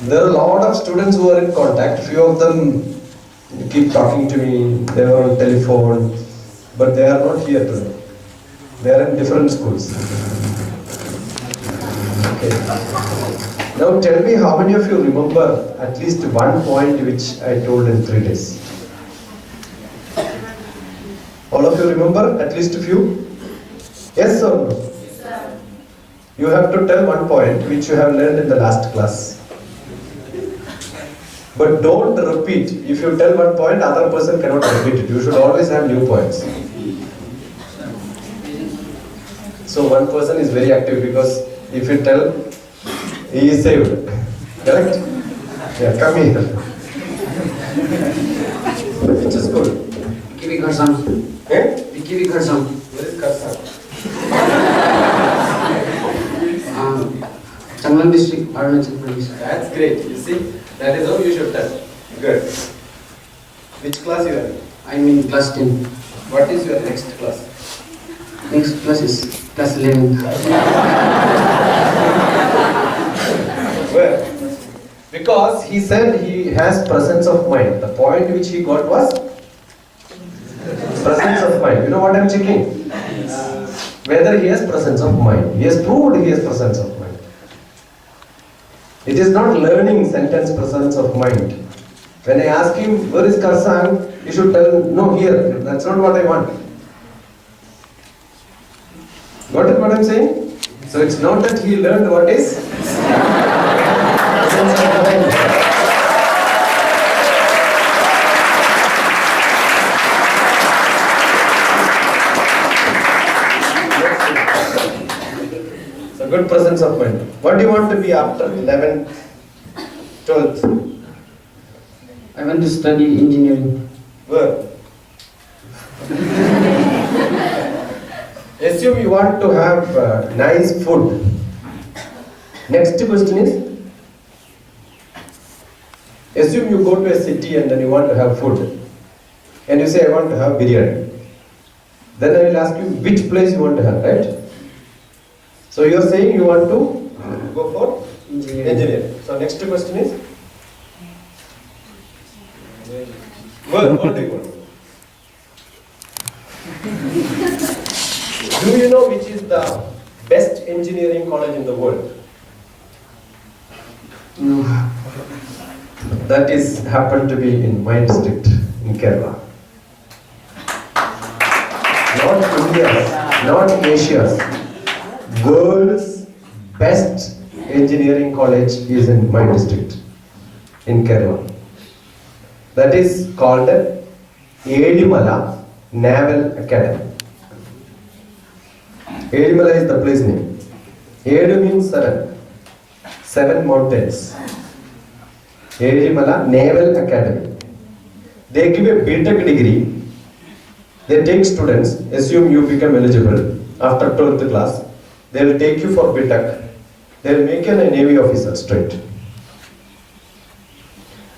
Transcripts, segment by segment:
There are a lot of students who are in contact. Few of them keep talking to me. They are on telephone, but they are not here today. They are in different schools. Okay. Now tell me, how many of you remember at least one point which I told in 3 days? All of you remember at least a few? Yes or no? You have to tell one point which you have learned in the last class. But don't repeat. If you tell one point, other person cannot repeat it. You should always have new points. So one person is very active because if you tell, he is saved. Correct? Yeah, come here. Which is good? Karsang. Eh? Karsang. Where is Karsang? Changlan district, Arunachal Pradesh. That's great. You see, that is how you should tell. Good. Which class you are in? I'm in class 10. What is your next class? Next class is class 11. Where? Because he said he has presence of mind. The point which he got was presence of mind. You know what I'm checking? Whether he has presence of mind. He has proved he has presence of mind. It is not learning sentence presence of mind. When I ask him, where is Karsang? You should tell, no, here. That's not what I want. Got it what I'm saying? So it's not that he learned what is presence of mind. So good presence of mind. What do you want to be after 11th, 12th? I want to study engineering. Where? Assume you want to have nice food. Next question is, assume you go to a city and then you want to have food. And you say, I want to have biryani. Then I will ask you which place you want to have, right? So you are saying you want to go for engineering. So next question is, where do you want? Do you know which is the best engineering college in the world? No. That is happened to be in my district in Kerala. Not India's, not Asia's. World's best engineering college is in my district in Kerala. That is called Edimala Naval Academy. Edimala is the place name. Edu means seven. 7 mountains. Edimala Naval Academy. They give a BTech degree. They take students. Assume you become eligible after 12th class. They will take you for BTech. They will make you a Navy officer straight.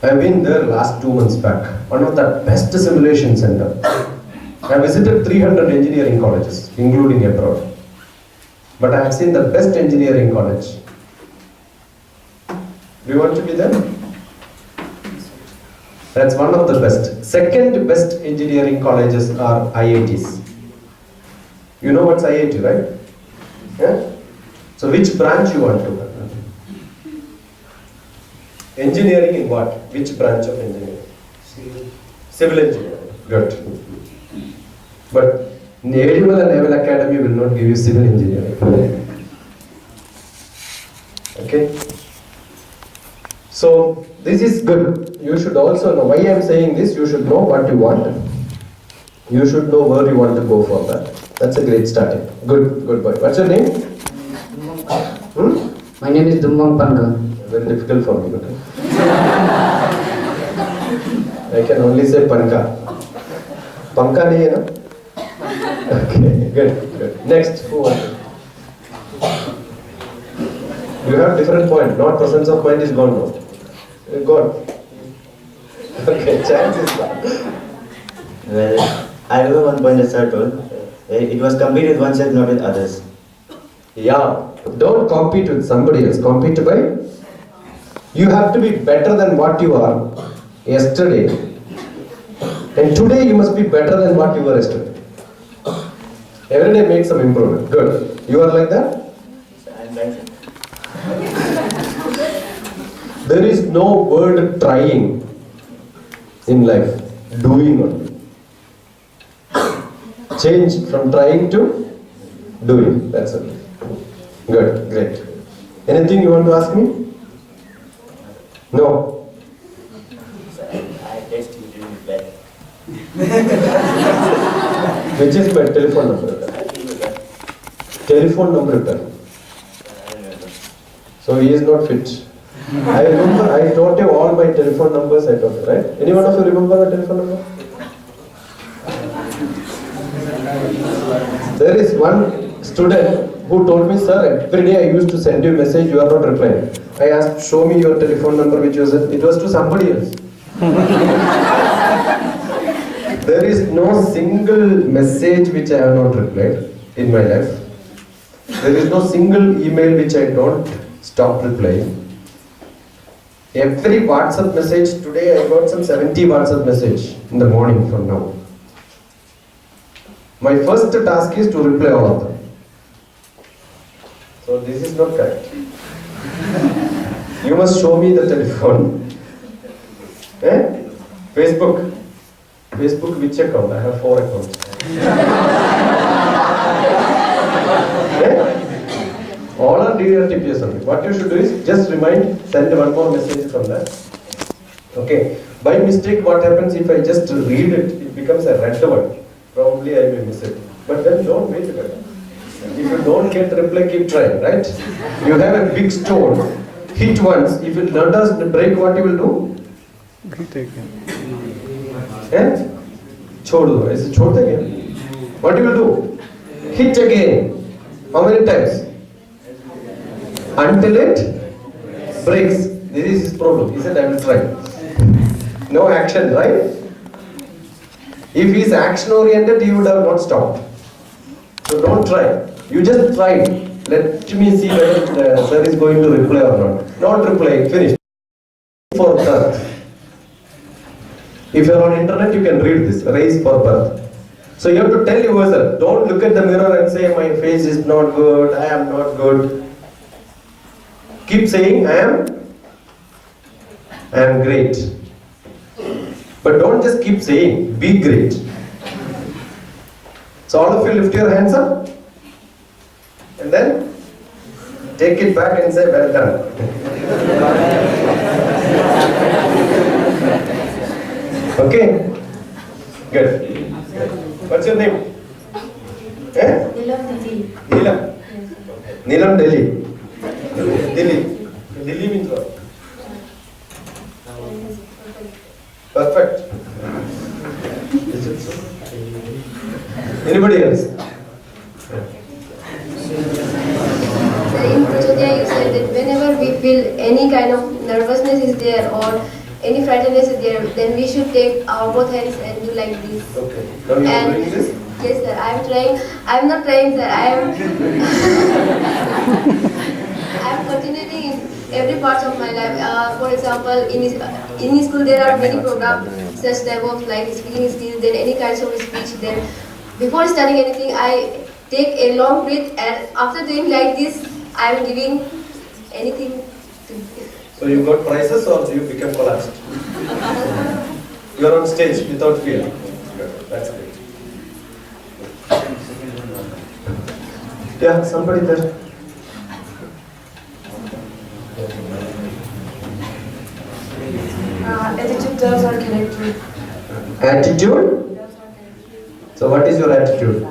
I have been there last 2 months back. One of the best simulation center. I visited 300 engineering colleges, including abroad. But I have seen the best engineering college. Do you want to be there? That's one of the best. Second best engineering colleges are IITs. You know what's IIT, right? Yeah? So which branch you want to have? Engineering in what? Which branch of engineering? Civil engineering. Good. But Edimala Naval Academy will not give you civil engineering. Okay? So this is good. You should also know why I am saying this. You should know what you want. You should know where you want to go for that. That's a great starting. Good boy. What's your name? My name is Dumbang Panka. Very difficult for me. Okay? I can only say Panka. Panka nahi hai na? Okay, good. Next, who wants it? You have different point. Not presence of mind is gone now. Gone. Okay, chance is gone. Well, I remember one point that sir told. It was compete with oneself, not with others. Yeah. Don't compete with somebody else. Compete by You have to be better than what you are yesterday. And today you must be better than what you were yesterday. Every day make some improvement. Good. You are like that? I'm like that. There is no word trying in life. Doing only. Change from trying to doing. That's it. Good. Great. Anything you want to ask me? No. Sir, I text you during reply. Which is my telephone number? I think you got. Telephone number. I remember. So he is not fit. I remember I taught you all my telephone numbers. I taught you, right? Any one of you remember my telephone number? There is one student who told me, sir, every day I used to send you a message, you are not replying. I asked, show me your telephone number, which was it was to somebody else. There is no single message which I have not replied in my life. There is no single email which I don't stop replying. Every WhatsApp message, today I got some 70 WhatsApp message in the morning from now. My first task is to reply all of them. So this is not correct. You must show me the telephone. Facebook. Facebook, which account? I have 4 accounts. All are DrTPS only. What you should do is just send one more message from that. Okay. By mistake, what happens if I just read it, it becomes a red one. Probably I may miss it. But then don't wait for it. If you don't get reply, keep trying, right? You have a big stone, hit once, if it doesn't break, what you will do? Chhod do. Is it chhod again? What you will do? Hit again. How many times? Until it breaks. This is his problem. He said, I will try. No action, right? If he is action oriented, he would have not stopped. So don't try. You just try. Let me see whether the sir is going to reply or not. Not reply, finish. For birth. If you are on internet, you can read this. Raise for birth. So you have to tell yourself, don't look at the mirror and say, my face is not good, I am not good. Keep saying, I am great. But don't just keep saying, be great. So all of you lift your hands up. And then take it back and say, well done. Okay? Good. What's your name? Neelam. Neelam, Delhi. Delhi means what? Perfect. Is it so? Anybody else? In Prachodya, you said that whenever we feel any kind of nervousness is there or any frightenness is there, then we should take our both hands and do like this. Okay. Now you are doing this? Yes, sir. I am trying. I am not trying, sir. I am. I am continuing in every part of my life. For example, in school there are many programs such type of like speaking skills, then any kinds of speech. Then before studying anything, I take a long breath, and after doing like this, I am giving anything to. So you got prizes or you become collapsed? You are on stage without fear. That's great. Yeah, somebody there. Attitude, terms, or character. Attitude? So what is your attitude?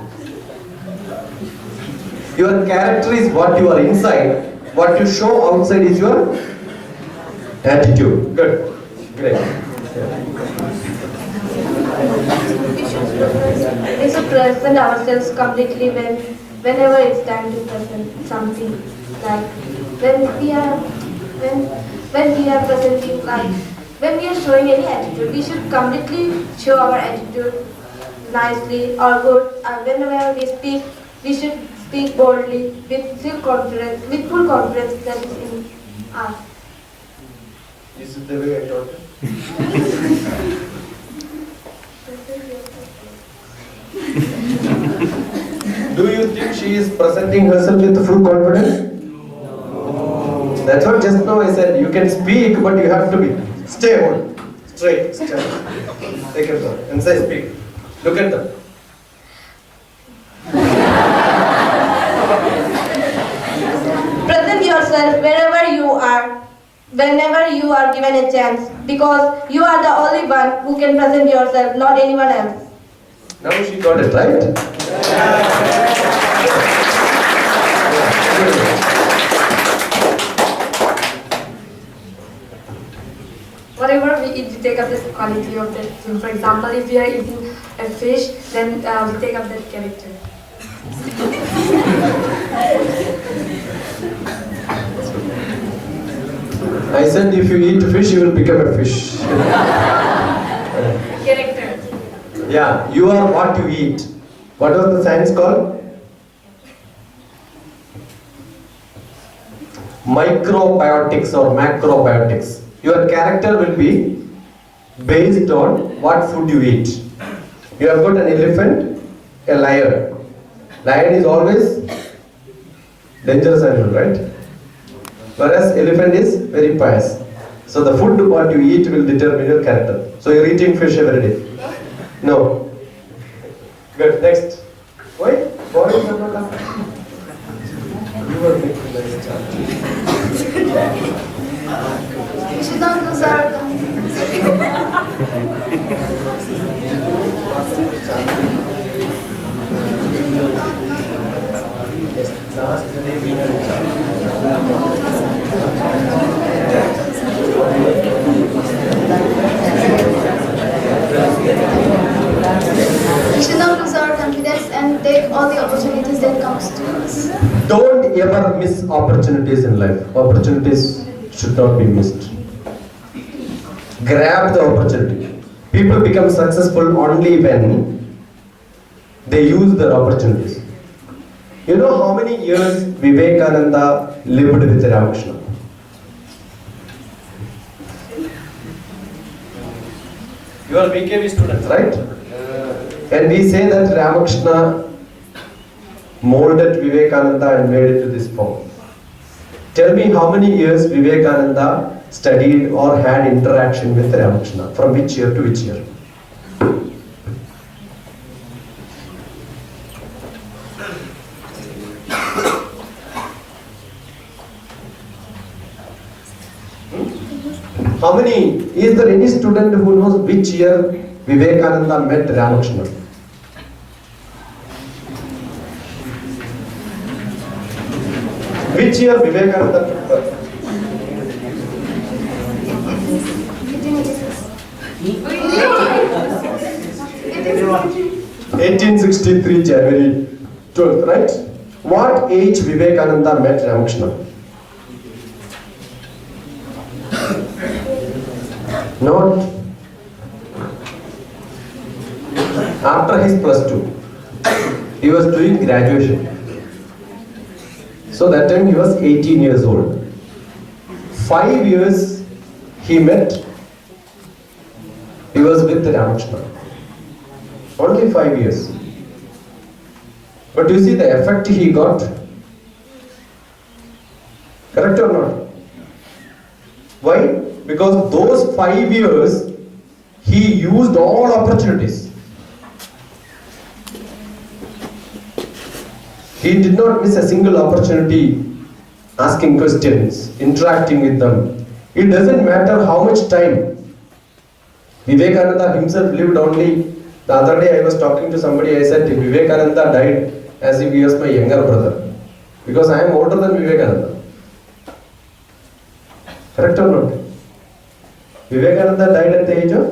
Your character is what you are inside. What you show outside is your attitude. Good. Great. We should present ourselves completely whenever it's time to present something. Like when we are presenting, like when we are showing any attitude, we should completely show our attitude nicely or good. And whenever we speak, we should speak boldly with full confidence that is in us. This is the way I taught her. Do you think she is presenting herself with full confidence? That's what just now I said. You can speak, but you have to be stay on, straight, stand. Take it down and say speak. Look at them. Present yourself wherever you are, whenever you are given a chance, because you are the only one who can present yourself, not anyone else. Now she got it right. Whatever we eat, we take up the quality of that thing. For example, if we are eating a fish, then we take up that character. I said if you eat fish, you will become a fish. Character. Yeah, you are what you eat. What was the science called? Microbiotics or macrobiotics. Your character will be based on what food you eat. You have got an elephant, a lion. Lion is always dangerous animal, right? Whereas elephant is very pious. So the food what you eat will determine your character. So you're eating fish every day. No. Good. Next. Why? Boys are not laughing. You are making nice chart. Ishidanta sir. Last day we had We should not lose our confidence and take all the opportunities that comes to us. Don't ever miss opportunities in life. Opportunities should not be missed. Grab the opportunity. People become successful only when they use their opportunities. You know how many years Vivekananda lived with Ramakrishna? You are BKV students, right? And we say that Ramakrishna molded Vivekananda and made it to this form. Tell me how many years Vivekananda studied or had interaction with Ramakrishna, from which year to which year? How many? Is there any student who knows which year Vivekananda met Ramakrishna? Which year Vivekananda took birth? 1863 January 12th, right? What age Vivekananda met Ramakrishna? Not after his +2. He was doing graduation. So that time he was 18 years old. 5 years he met. He was with Ramakrishna. Only 5 years. But you see the effect he got? Correct or not? Why? Because those 5 years he used all opportunities. He did not miss a single opportunity asking questions, interacting with them. It doesn't matter how much time. Vivekananda himself lived only. The other day I was talking to somebody, I said Vivekananda died as if he was my younger brother. Because I am older than Vivekananda. Correct or not? Vivekananda died at the age of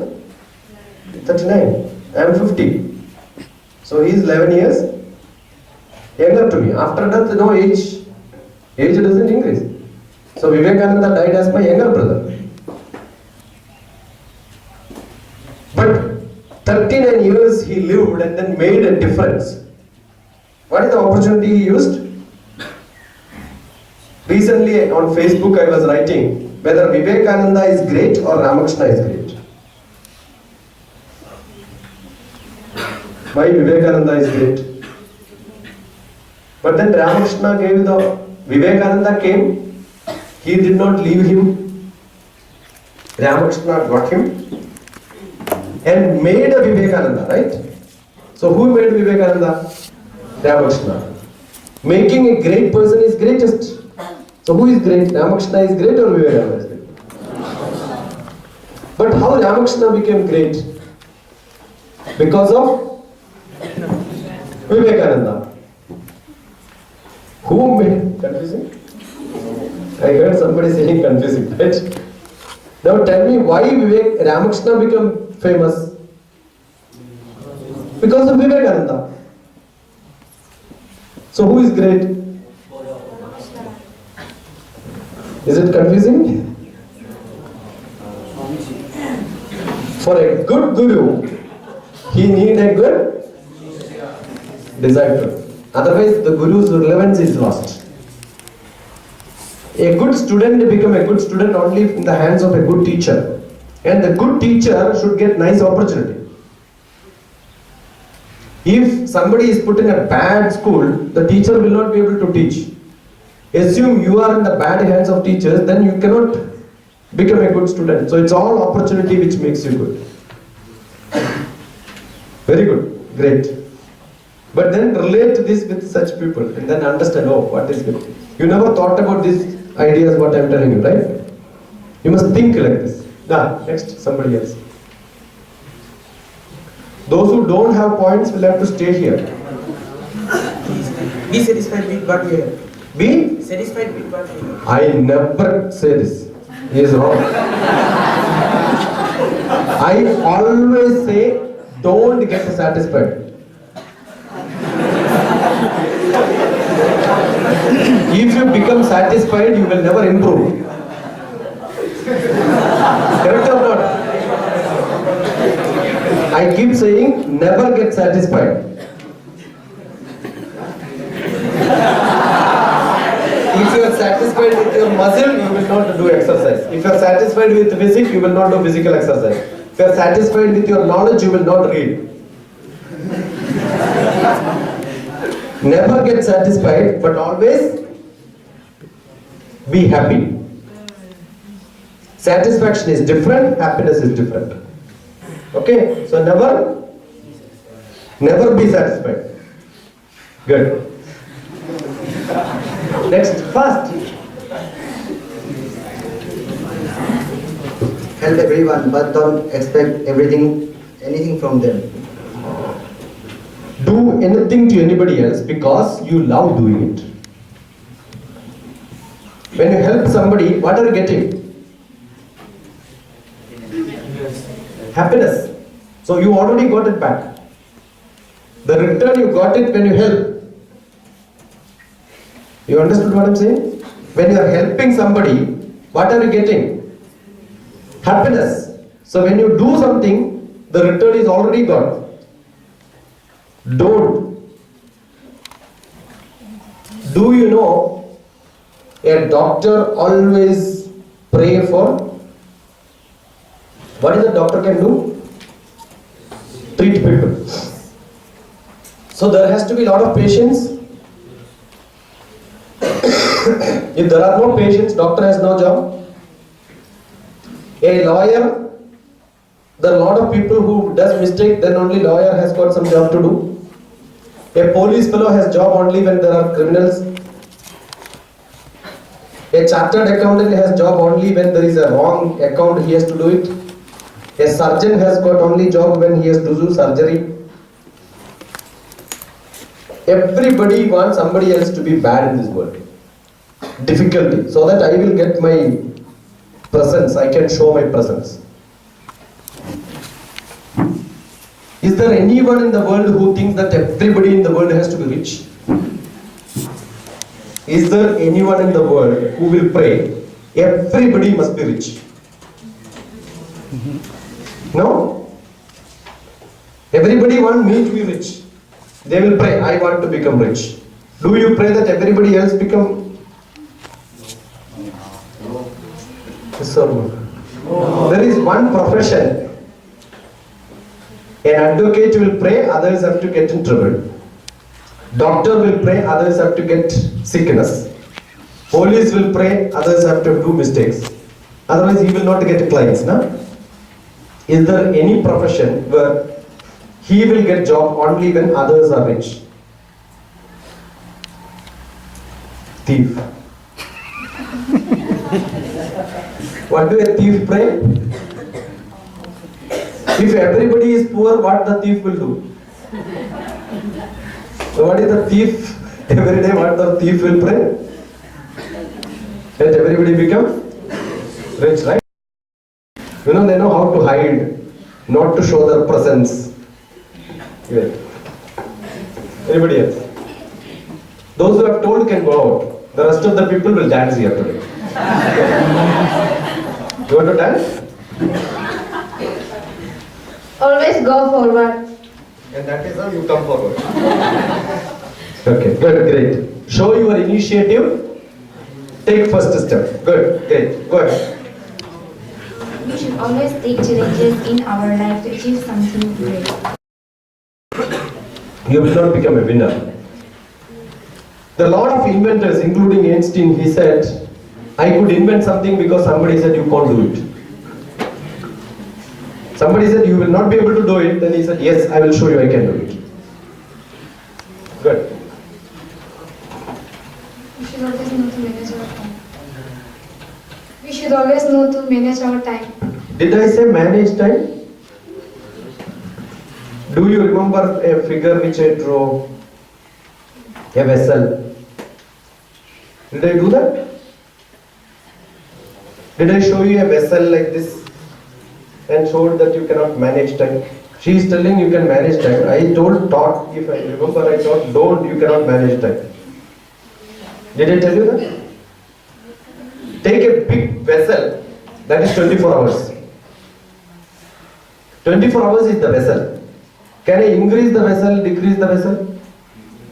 39. I am 50. So he is 11 years younger to me. After death, no age. Age doesn't increase. So Vivekananda died as my younger brother. But 39 years he lived and then made a difference. What is the opportunity he used? Recently on Facebook I was writing, whether Vivekananda is great or Ramakrishna is great. Why Vivekananda is great? But then Ramakrishna gave Vivekananda came, he did not leave him. Ramakrishna got him and made a Vivekananda, right? So who made Vivekananda? Ramakrishna. Making a great person is greatest. So who is great? Ramakrishna is great or Vivekananda is great? But how Ramakrishna became great? Because of Vivekananda. Who made confusing? I heard somebody saying confusing, right? Now tell me why Ramakrishna became famous? Because of Vivekananda. So who is great? Is it confusing? For a good guru, he needs a good disciple. Otherwise, the guru's relevance is lost. A good student becomes a good student only in the hands of a good teacher. And the good teacher should get nice opportunity. If somebody is put in a bad school, the teacher will not be able to teach. Assume you are in the bad hands of teachers, then you cannot become a good student. So it's all opportunity which makes you good. Very good, great. But then relate this with such people and then understand, oh, what is good. You never thought about these ideas, what I am telling you, right? You must think like this. Next, somebody else. Those who don't have points will have to stay here. Be satisfied with what you have. Be Satisfied with what you have. I never say this. He is wrong. I always say, don't get satisfied. If you become satisfied, you will never improve. Correct or not? I keep saying, never get satisfied. If you are satisfied with your muscle, you will not do exercise. If you are satisfied with physics, you will not do physical exercise. If you are satisfied with your knowledge, you will not read. Never get satisfied, but always be happy. Satisfaction is different, happiness is different. Okay, so never be satisfied. Good. Next, fast. Help everyone, but don't expect anything from them. Do anything to anybody else because you love doing it. When you help somebody, what are you getting? Happiness. So you already got it back. The return you got it when you help. You understood what I'm saying? When you are helping somebody, what are you getting? Happiness. So when you do something, the return is already got. Don't. Do you know a doctor always pray for? What is a doctor can do? Treat people. So there has to be a lot of patience. If there are no patients, doctor has no job. A lawyer, there are a lot of people who does mistake, then only lawyer has got some job to do. A police fellow has job only when there are criminals. A chartered accountant has job only when there is a wrong account, he has to do it. A surgeon has got only job when he has to do surgery. Everybody wants somebody else to be bad in this world. Difficulty. So that I will get my presence, I can show my presence. Is there anyone in the world who thinks that everybody in the world has to be rich? Is there anyone in the world who will pray, everybody must be rich? No? Everybody wants me to be rich. They will pray, I want to become rich. Do you pray that everybody else become? Yes or no? There is one profession. An advocate will pray, others have to get in trouble. Doctor will pray, others have to get sickness. Police will pray, others have to do mistakes. Otherwise he will not get clients. No? Is there any profession where he will get job only when others are rich? Thief. What do a thief pray? If everybody is poor, what the thief will do? So what is the thief? Every day what the thief will pray? Let everybody become rich, right? You know, they know how to hide, not to show their presence. Yeah. Anybody else? Those who have told can go out. The rest of the people will dance here today. You want to dance? Always go forward. And that is how you come forward. Okay, good, great. Show your initiative. Take first step. Good, great. Go ahead. We should always take challenges in our life to achieve something great. You will not become a winner. There are a lot of inventors, including Einstein, he said, I could invent something because somebody said you can't do it. Somebody said you will not be able to do it, then he said, yes, I will show you I can do it. Good. We should always know to manage our time. We should always know to manage our time. Did I say manage time? Do you remember a figure which I drew? A vessel. Did I do that? Did I show you a vessel like this and showed that you cannot manage time? She is telling you can manage time. I taught, if I remember, I taught, don't, you cannot manage time. Did I tell you that? Take a big vessel, that is 24 hours. 24 hours is the vessel. Can I increase the vessel, decrease the vessel?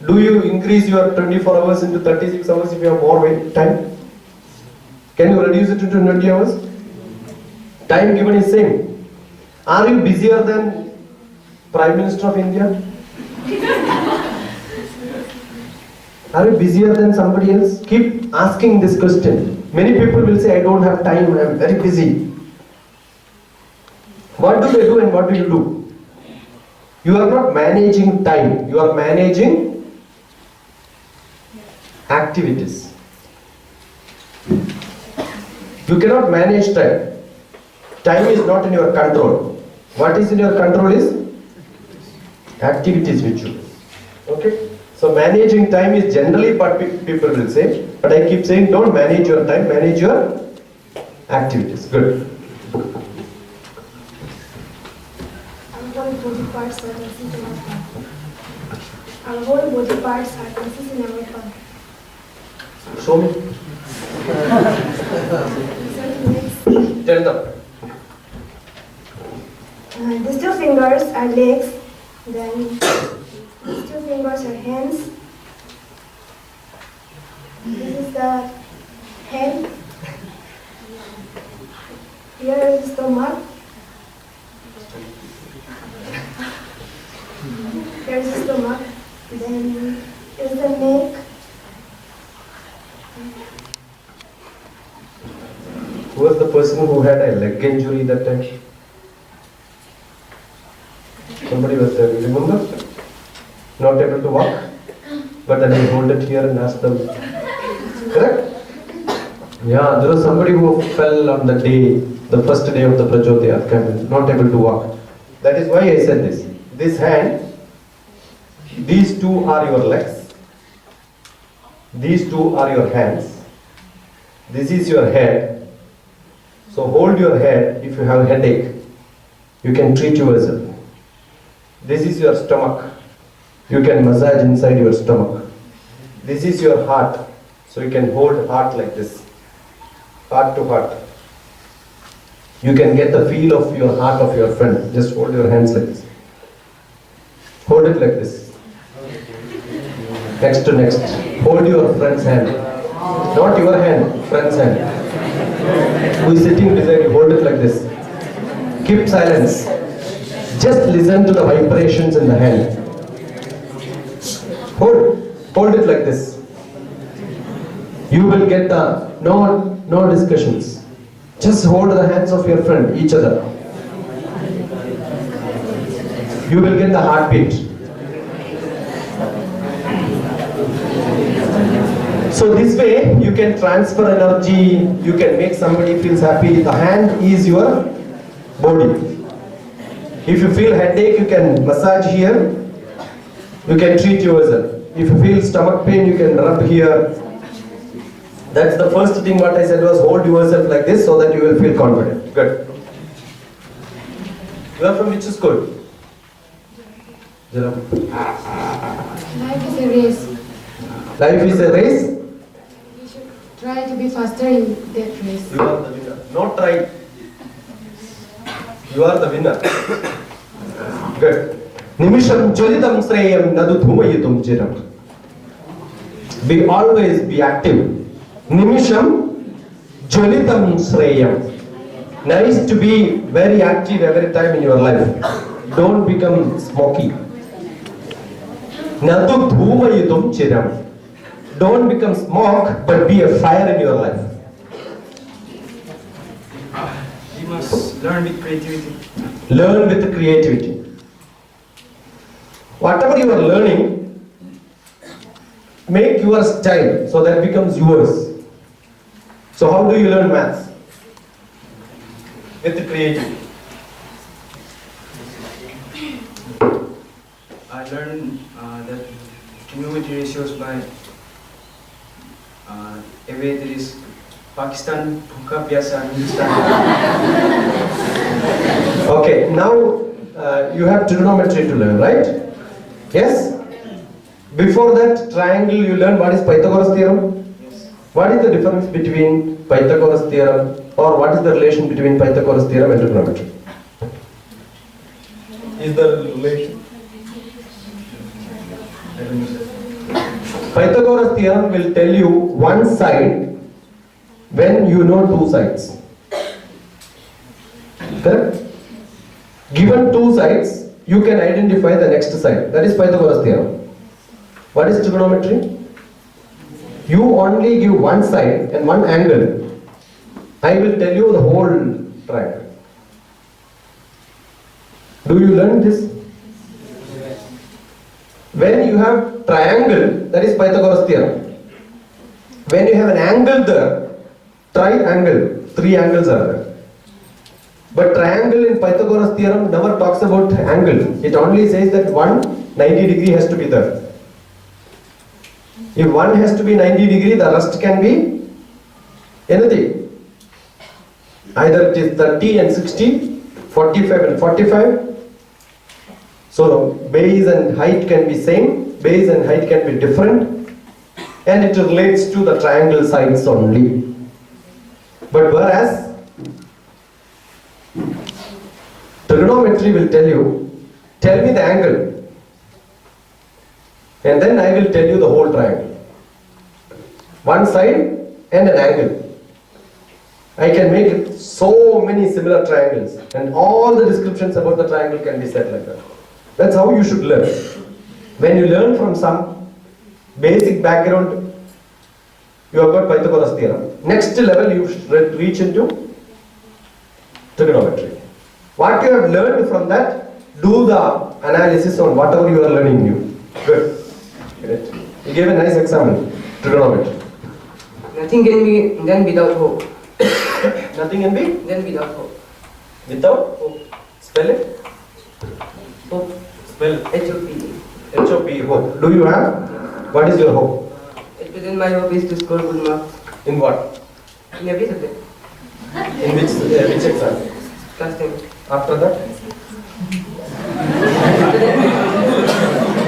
Do you increase your 24 hours into 36 hours if you have more time? Can you reduce it to 20 hours? Time given is same. Are you busier than Prime Minister of India? Are you busier than somebody else? Keep asking this question. Many people will say, I don't have time, I am very busy. What do they do and what do you do? You are not managing time, you are managing activities. You cannot manage time. Time is not in your control. What is in your control is activities which you do. Okay? So managing time is generally what people will say, but I keep saying don't manage your time, manage your activities. Good. Our whole body parts are consist in our tongue. Our whole body parts are consist in our tongue. Show me. Tell them. These two fingers are legs, then these two fingers are hands. This is the head. Here is the stomach. Here is the stomach. Then here is the neck. Who was the person who had a leg injury that time? Somebody was there, remember? Not able to walk, but then I hold it here and ask them. Correct? Yeah, there was somebody who fell on the day, the first day of the Prajotya campaign, not able to walk. That is why I said this. This hand, these two are your legs, these two are your hands, this is your head. So hold your head. If you have a headache, you can treat yourself. This is your stomach. You can massage inside your stomach. This is your heart. So you can hold heart like this. Heart to heart. You can get the feel of your heart of your friend. Just hold your hands like this. Hold it like this. Next to next. Hold your friend's hand. Not your hand, friend's hand. who is sitting beside you, hold it like this. Keep silence. Just listen to the vibrations in the hand. Hold it like this. You will get the no discussions. Just hold the hands of your friend, each other. You will get the heartbeat. So this way you can transfer energy, you can make somebody feels happy. The hand is your body. If you feel headache, you can massage here. You can treat yourself. If you feel stomach pain, you can rub here. That's the first thing what I said was hold yourself like this so that you will feel confident. Good. You are from which school? Life is a race. Life is a race. We should try to be faster in that race. You are the winner. Not try. You are the winner. Good. Nimisham jalitam sreyam nadu dhumayitum chiram. Be always be active. Nimisham jalitam sreyam. Nice to be very active every time in your life. Don't become smoky. Nadu dhumayitum chiram. Don't become smoke, but be a fire in your life. We must learn with creativity. Learn with creativity. Whatever you are learning, make your style so that becomes yours. So how do you learn maths? With creativity. I learned that trigonometry ratios by a way that is Pakistan, Bhuka, Biasa, Hindustan. Okay, now you have trigonometry to learn, right? Yes? Before that triangle you learn what is Pythagoras theorem? Yes. What is the difference between Pythagoras theorem or what is the relation between Pythagoras theorem and trigonometry? Is the relation? I don't know. Pythagoras theorem will tell you one side when you know two sides. Correct? Given two sides, you can identify the next side. That is Pythagoras theorem. What is trigonometry? You only give one side and one angle. I will tell you the whole triangle. Do you learn this? When you have triangle, that is Pythagoras theorem. When you have an angle there, triangle, three angles are there. But triangle in Pythagoras theorem never talks about angle. It only says that one 90 degree has to be there. If one has to be 90 degree, the rest can be anything. Either it is 30 and 60, 45 and 45. So base and height can be same, base and height can be different, and it relates to the triangle sides only. But whereas trigonometry will tell you, tell me the angle, and then I will tell you the whole triangle. One side and an angle. I can make so many similar triangles, and all the descriptions about the triangle can be said like that. That's how you should learn. When you learn from some basic background, you have got Pythagoras theorem. Next level you should reach into trigonometry. What you have learned from that, do the analysis on whatever you are learning new. Good. Great. You gave a nice example. Trigonometry. Nothing can be done without hope. Nothing can be Then without hope. without hope. Spell it. Hope. Spell H-O-P. H-O-P, hope. Do you have? What is your hope? At present my hope is to score good marks In what? in every subject. In which exam? Class 10. After that?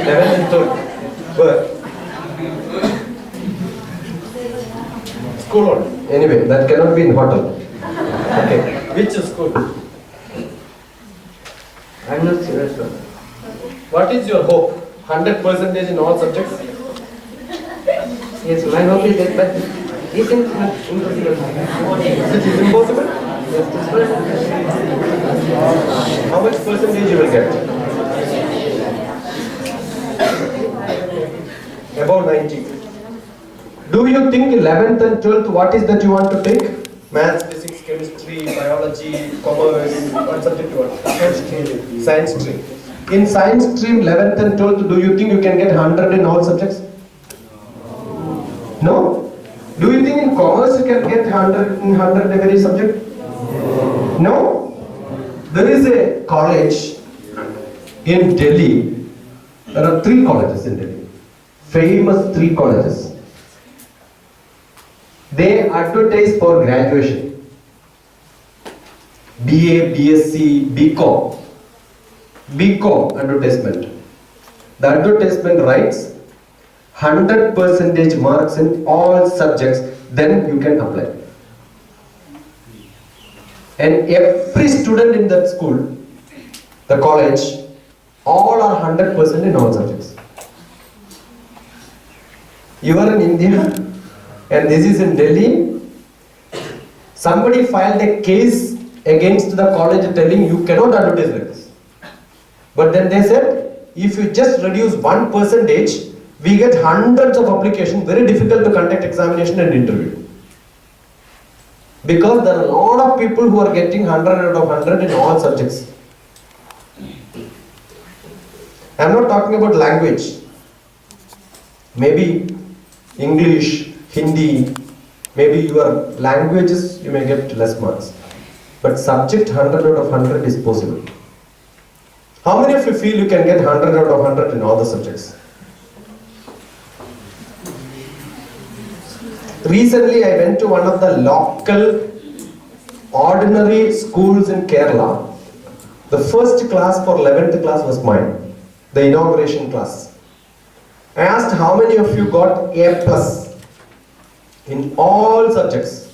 11th and 12th. Where? School only. Anyway, that cannot be in hotel. Okay. Which school? I'm not sure, sir. What is your hope? 100% in all subjects? Yes, my hope is that, but Is it impossible? It is impossible? How much percentage you will get? About 90. Do you think 11th and 12th, what is that you want to take? Maths, physics, chemistry, biology, commerce, what subject you want? Science stream. In science stream, 11th and 12th, do you think you can get 100 in all subjects? No? Do you think in commerce you can get 100 in 100 every subject? No? There is a college in Delhi. There are 3 colleges in Delhi. Famous 3 colleges. They advertise for graduation. BA, BSc, BCom. BCom advertisement. The advertisement writes 100% marks in all subjects, then you can apply. And every student in that school, the college, all are 100% in all subjects. You are in India and this is in Delhi. Somebody filed a case against the college telling you cannot advertise like this. But then they said, if you just reduce 1%, we get hundreds of applications, very difficult to conduct examination and interview. Because there are a lot of people who are getting 100 out of 100 in all subjects. I am not talking about language. Maybe English, Hindi, maybe your languages you may get less marks. But subject 100 out of 100 is possible. How many of you feel you can get 100 out of 100 in all the subjects? Recently I went to one of the local ordinary schools in Kerala. The first class for 11th class was mine, the inauguration class. I asked how many of you got A plus in all subjects.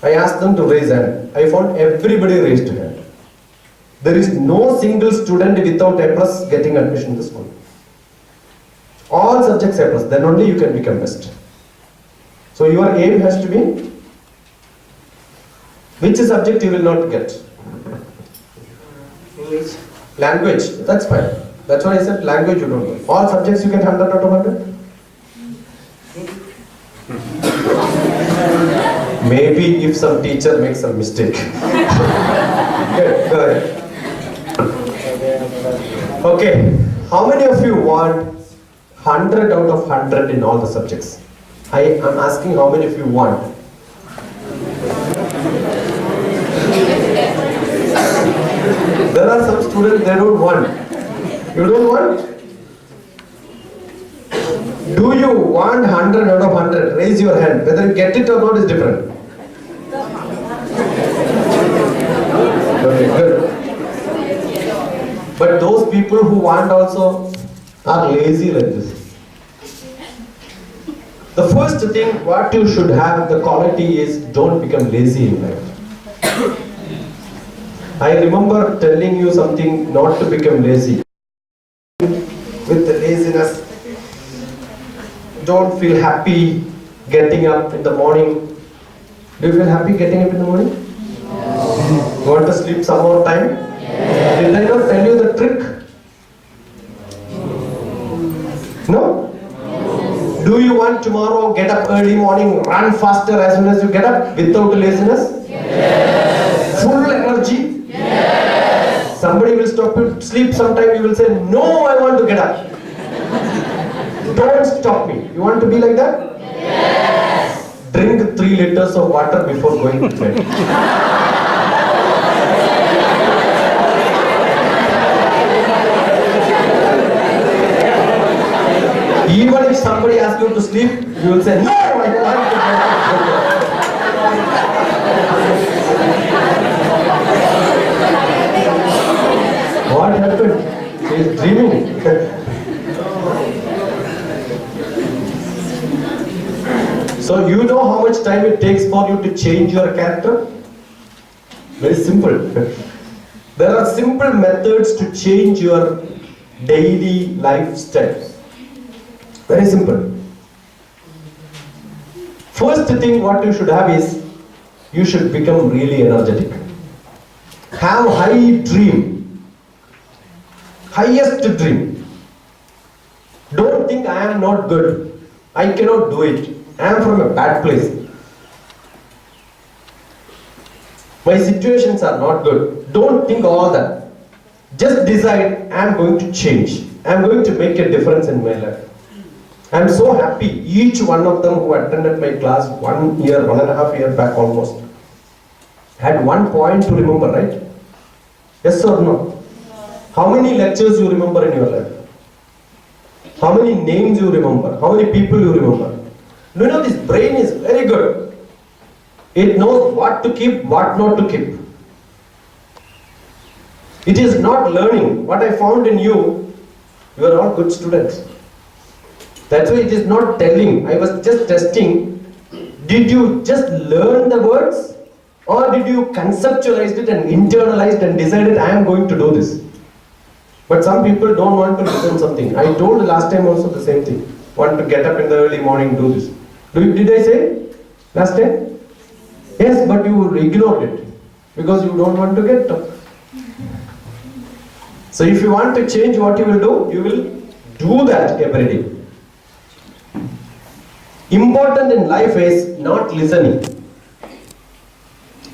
I asked them to raise hand. I found everybody raised hand. There is no single student without A plus getting admission in the school. All subjects A plus, then only you can become best. So your aim has to be, which subject you will not get? English. Language, that's fine. That's why I said language you don't get. All subjects you get 100 out of 100? Maybe if some teacher makes a mistake. Good, go ahead. Okay, how many of you want 100 out of 100 in all the subjects? I am asking how many of you want. There are some students they don't want. You don't want? Do you want 100 out of 100? Raise your hand. Whether you get it or not is different. Okay, good. But those people who want also are lazy like this. The first thing what you should have, the quality is don't become lazy in life. I remember telling you something not to become lazy. With the laziness, don't feel happy getting up in the morning. Do you feel happy getting up in the morning? Yes. Want to sleep some more time? Yes. Did I not tell you the trick? No? Yes. Do you want tomorrow get up early morning, run faster as soon as you get up without laziness? Yes. Full energy? Yes. Somebody will stop you sleep sometime, you will say, no, I want to get up. Don't stop me. You want to be like that? Yes. Drink 3 liters of water before going to bed. Even if somebody asks you to sleep, you will say, no, I don't want to get up. What happened? She is dreaming. So you know how much time it takes for you to change your character? Very simple. There are simple methods to change your daily lifestyle. Very simple. First thing what you should have is, you should become really energetic. Have high dream. Highest dream. Don't think I am not good. I cannot do it. I am from a bad place. My situations are not good. Don't think all that. Just decide, I am going to change. I am going to make a difference in my life. I am so happy. Each one of them who attended my class 1 year, 1.5 years back almost, had one point to remember, right? Yes or no? How many lectures you remember in your life? How many names you remember? How many people you remember? Do you know this brain is very good. It knows what to keep, what not to keep. It is not learning. What I found in you, you are all good students. That's why it is not telling. I was just testing. Did you just learn the words? Or did you conceptualize it and internalized and decided I am going to do this? But some people don't want to listen something. I told last time also the same thing. Want to get up in the early morning, do this. Did I say last time? Yes, but you ignored it because you don't want to get up. So if you want to change, what you will do? You will do that every day. Important in life is not listening,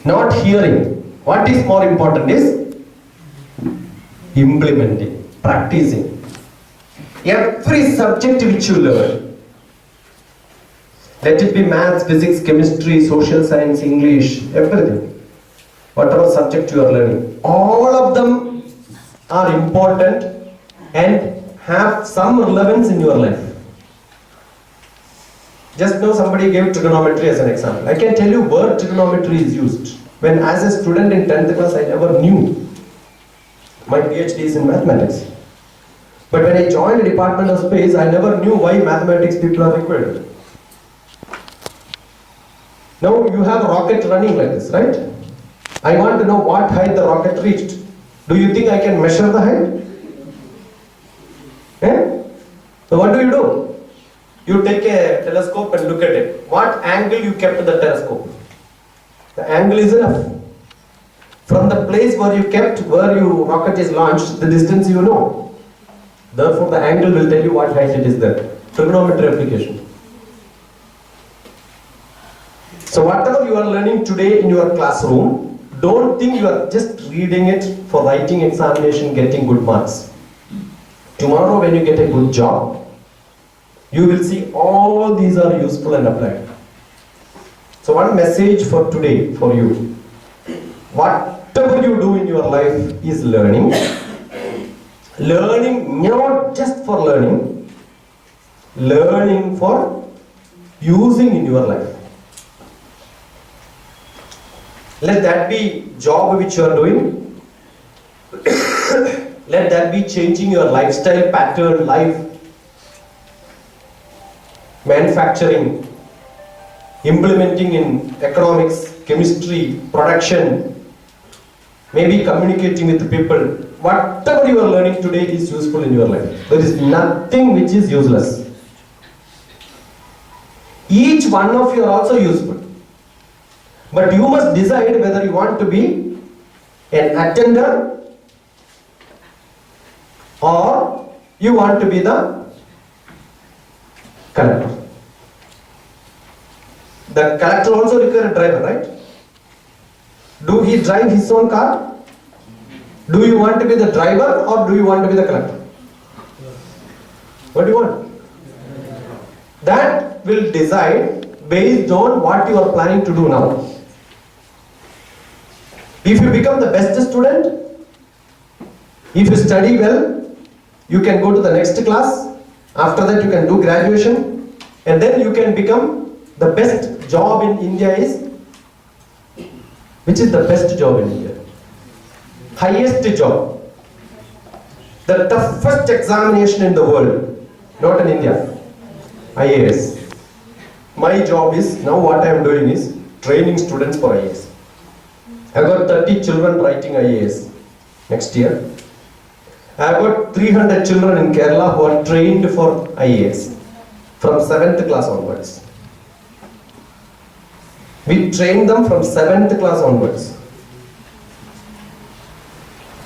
not hearing. What is more important is implementing, practicing. Every subject which you learn, let it be maths, physics, chemistry, social science, English, everything. Whatever subject you are learning, all of them are important and have some relevance in your life. Just now somebody gave trigonometry as an example. I can tell you where trigonometry is used. When as a student in 10th class I never knew. My PhD is in mathematics. But when I joined the Department of Space, I never knew why mathematics people are required. Now you have a rocket running like this, right? I want to know what height the rocket reached. Do you think I can measure the height? Eh? So what do? You take a telescope and look at it. What angle you kept the telescope? The angle is enough. From the place where you kept, where your rocket is launched, the distance you know. Therefore the angle will tell you what height it is there. Trigonometry application. So whatever you are learning today in your classroom, don't think you are just reading it for writing examination, getting good marks. Tomorrow when you get a good job, you will see all these are useful and applied. So one message for today for you. Whatever you do in your life is learning. Learning not just for learning, learning for using in your life. Let that be job which you are doing. Let that be changing your lifestyle pattern, life, manufacturing, implementing in economics, chemistry, production, maybe communicating with people. Whatever you are learning today is useful in your life. There is nothing which is useless. Each one of you are also useful. But you must decide whether you want to be an attender or you want to be the collector. The collector also requires a driver, right? Do he drive his own car? Do you want to be the driver or do you want to be the collector? What do you want? That will decide based on what you are planning to do now. If you become the best student, if you study well, you can go to the next class. After that you can do graduation and then you can become the best job in India is, which is the best job in India? Highest job. The toughest examination in the world, not in India. IAS. My job is, now what I am doing is training students for IAS. I got 30 children writing IAS next year. I have got 300 children in Kerala who are trained for IAS from 7th class onwards. We train them from 7th class onwards.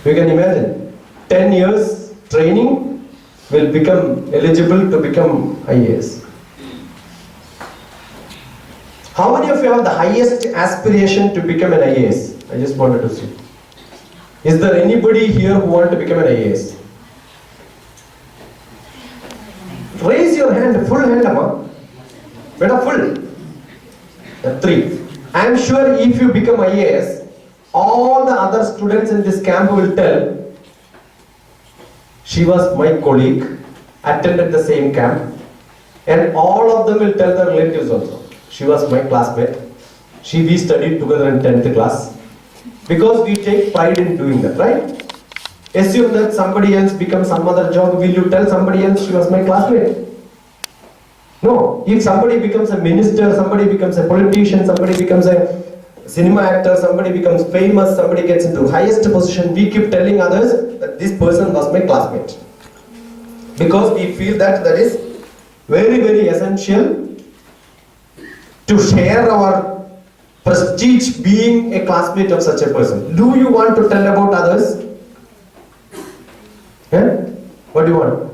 You can imagine, 10 years training will become eligible to become IAS. How many of you have the highest aspiration to become an IAS? I just wanted to see. Is there anybody here who want to become an IAS? Raise your hand, full hand, Amma. Beta full. 3. I am sure if you become IAS, all the other students in this camp will tell, she was my colleague, attended the same camp, and all of them will tell their relatives also. She was my classmate. We studied together in 10th class. Because we take pride in doing that, right? Assume that somebody else becomes some other job, will you tell somebody else she was my classmate? No. If somebody becomes a minister, somebody becomes a politician, somebody becomes a cinema actor, somebody becomes famous, somebody gets into highest position, we keep telling others that this person was my classmate. Because we feel that that is very, very essential to share our prestige being a classmate of such a person. Do you want to tell about others? What do you want?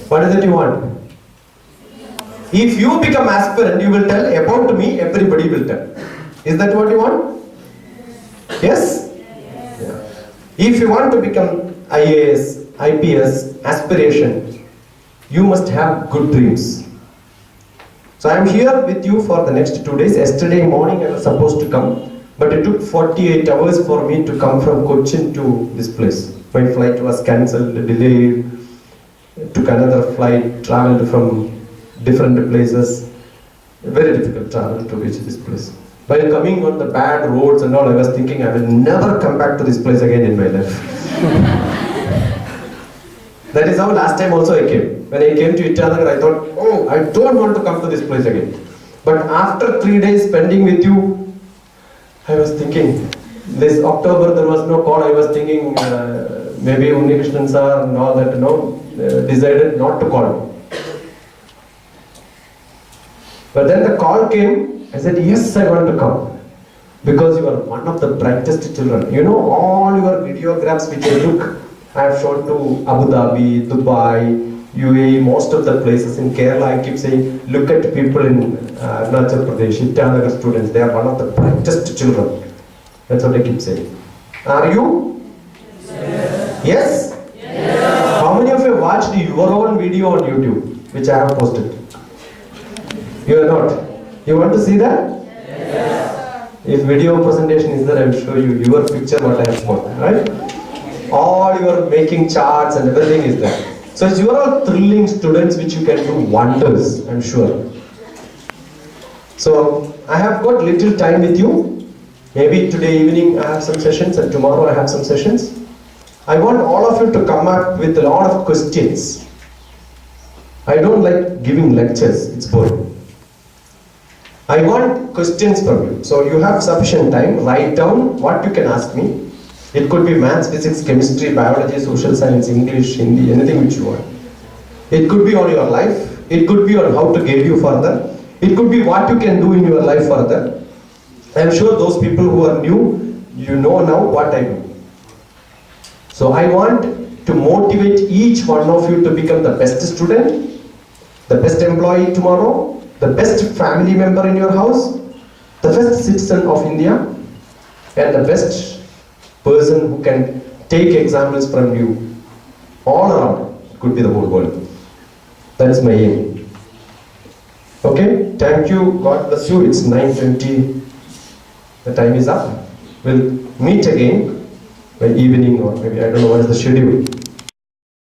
What is it you want? If you become aspirant, you will tell about me, everybody will tell. Is that what you want? Yes? Yeah. If you want to become IAS, IPS, aspiration, you must have good dreams. So I am here with you for the next 2 days. Yesterday morning I was supposed to come, but it took 48 hours for me to come from Cochin to this place. My flight was cancelled, delayed, took another flight, travelled from different places. Very difficult travel to reach this place. While coming on the bad roads and all, I was thinking I will never come back to this place again in my life. That is how last time also I came. When I came to Itanagar, I thought, oh, I don't want to come to this place again. But after 3 days spending with you, I was thinking, this October there was no call. I was thinking maybe Unnikrishnan sir and all that, decided not to call me. But then the call came, I said, yes, I want to come. Because you are one of the brightest children. You know, all your videographs which I took, I have shown to Abu Dhabi, Dubai, UAE, most of the places in Kerala. I keep saying, look at people in Arunachal Pradesh, Itanagar students, they are one of the brightest children. That's what I keep saying. Are you? Yes? Yes? How many of you watched your own video on YouTube, which I have posted? You are not. You want to see that? Yes. If video presentation is there, I will show you your picture, what I have put, right? All your making charts and everything is there. So you are all thrilling students which you can do wonders, I'm sure. So I have got little time with you. Maybe today evening I have some sessions and tomorrow I have some sessions. I want all of you to come up with a lot of questions. I don't like giving lectures, it's boring. I want questions from you. So you have sufficient time, write down what you can ask me. It could be maths, physics, chemistry, biology, social science, English, Hindi, anything which you want. It could be on your life. It could be on how to guide you further. It could be what you can do in your life further. I am sure those people who are new, you know now what I do. So I want to motivate each one of you to become the best student, the best employee tomorrow, the best family member in your house, the best citizen of India, and the best person who can take examples from you all around. It could be the whole world. That is my aim. Okay, thank you. God bless you. It's 9:20. The time is up. We'll meet again by evening, or maybe I don't know what is the schedule.